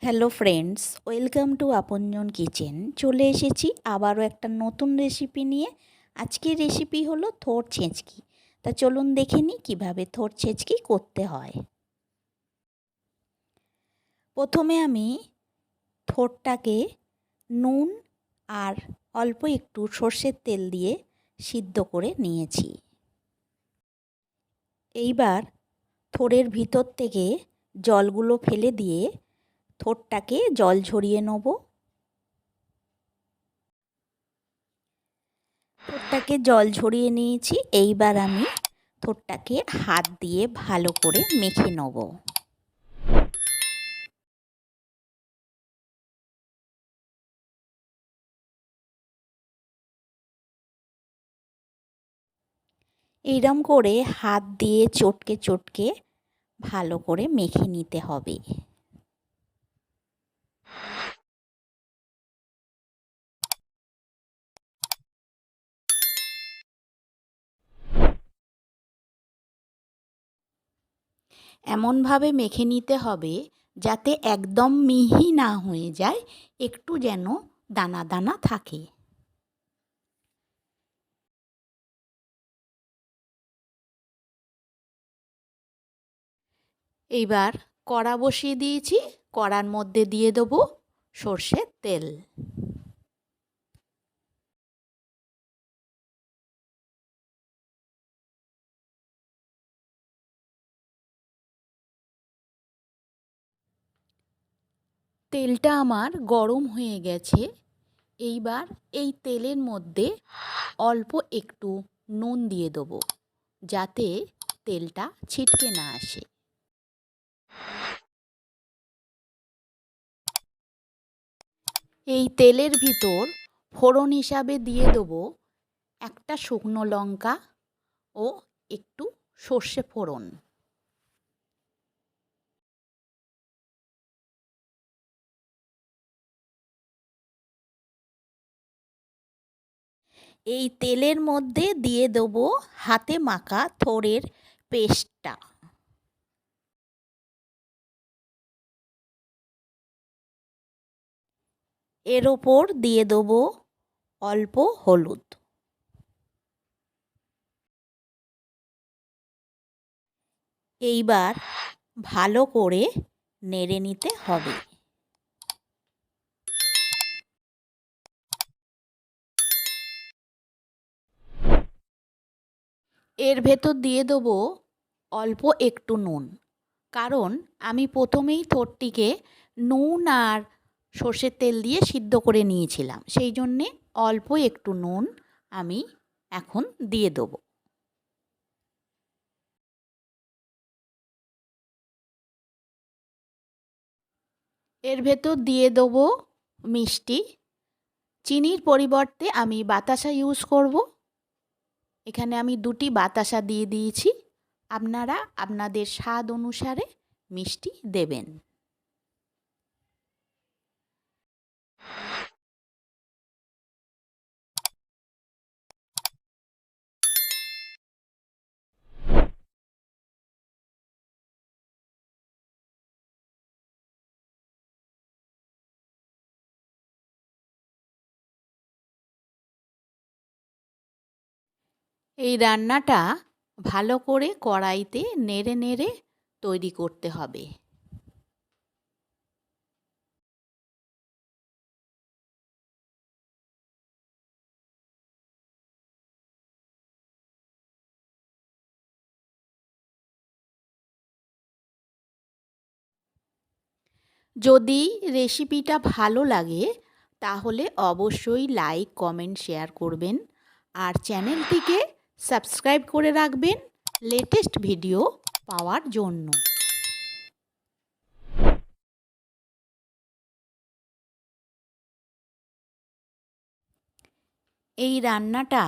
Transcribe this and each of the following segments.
Hello friends, welcome to আপনজন kitchen. চলে এসেছি আবারও একটা নতুন রেসিপি নিয়ে। আজকের রেসিপি হলো থোর ছেঁচকি। তা চলুন দেখে নিই কীভাবে থোর ছেঁচকি করতে হয়। প্রথমে আমি থোরটাকে নুন আর অল্প একটু সর্ষের তেল দিয়ে সিদ্ধ করে নিয়েছি। এইবার থোরের ভিতর থেকে জলগুলো ফেলে দিয়ে থোরটাকে জল ঝরিয়ে নেব। থোরটাকে জল ঝরিয়ে নিয়েছি। এইবার আমি থোরটাকে হাত দিয়ে ভালো করে মেখে নেব। এইরকম করে হাত দিয়ে চটকে চটকে ভালো করে মেখে নিতে হবে। এমনভাবে মেখে নিতে হবে যাতে একদম মিহি না হয়ে যায়, একটু যেন দানা দানা থাকে। এইবার কড়া বসিয়ে দিয়েছি। কড়ার মধ্যে দিয়ে দেবো সর্ষের তেল। তেলটা আমার গরম হয়ে গেছে। এইবার এই তেলের মধ্যে অল্প একটু নুন দিয়ে দেবো যাতে তেলটা ছিটকে না আসে। এই তেলের ভিতর ফোড়ন হিসাবে দিয়ে দেবো একটা শুকনো লঙ্কা ও একটু সর্ষে ফোড়ন। এই তেলের মধ্যে দিয়ে দেবো হাতে মাখা থোড়ের পেস্টটা। এর ওপর দিয়ে দেবো অল্প হলুদ। এইবার ভালো করে নেড়ে নিতে হবে। এর ভেতর দিয়ে দেবো অল্প একটু নুন, কারণ আমি প্রথমেই থোরটিকে নুন আর সর্ষের তেল দিয়ে সিদ্ধ করে নিয়েছিলাম, সেই জন্যে অল্প একটু নুন আমি এখন দিয়ে দেবো। এর ভেতর দিয়ে দেবো মিষ্টি। চিনির পরিবর্তে আমি বাতাসা ইউজ করব। এখানে আমি 2টি বাতাসা দিয়ে দিয়েছি। আপনারা আপনাদের স্বাদ অনুসারে মিষ্টি দেবেন। এই রান্নাটা ভালো করে কড়াইতে নেড়ে নেড়ে তৈরি করতে হবে। যদি রেসিপিটা ভালো লাগে তাহলে অবশ্যই লাইক, কমেন্ট, শেয়ার করবেন আর চ্যানেলটিকে সাবস্ক্রাইব করে রাখবেন লেটেস্ট ভিডিও পাওয়ার জন্য। এই রান্নাটা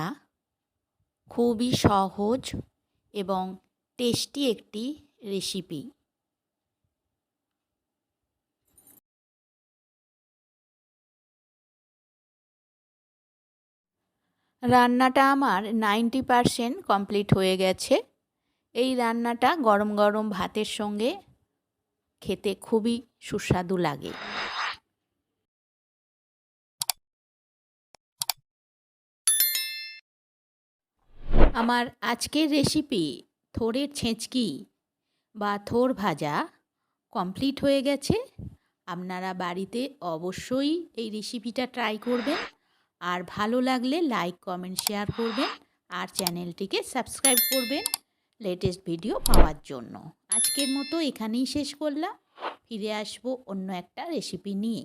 খুবই সহজ এবং টেস্টি একটি রেসিপি। রান্নাটা আমার 90% কমপ্লিট হয়ে গেছে। এই রান্নাটা গরম গরম ভাতের সঙ্গে খেতে খুবই সুস্বাদু লাগে। আমার আজকের রেসিপি থোরের ছেঁচকি বা থোর ভাজা কমপ্লিট হয়ে গেছে। আপনারা বাড়িতে অবশ্যই এই রেসিপিটা ট্রাই করবেন, আর ভালো লাগলে লাইক কমেন্ট শেয়ার করবেন, আর চ্যানেলটিকে সাবস্ক্রাইব করবেন লেটেস্ট ভিডিও পাওয়ার জন্য। আজকের মতো এখানেই শেষ করলাম, ফিরে আসবো অন্য একটা রেসিপি নিয়ে।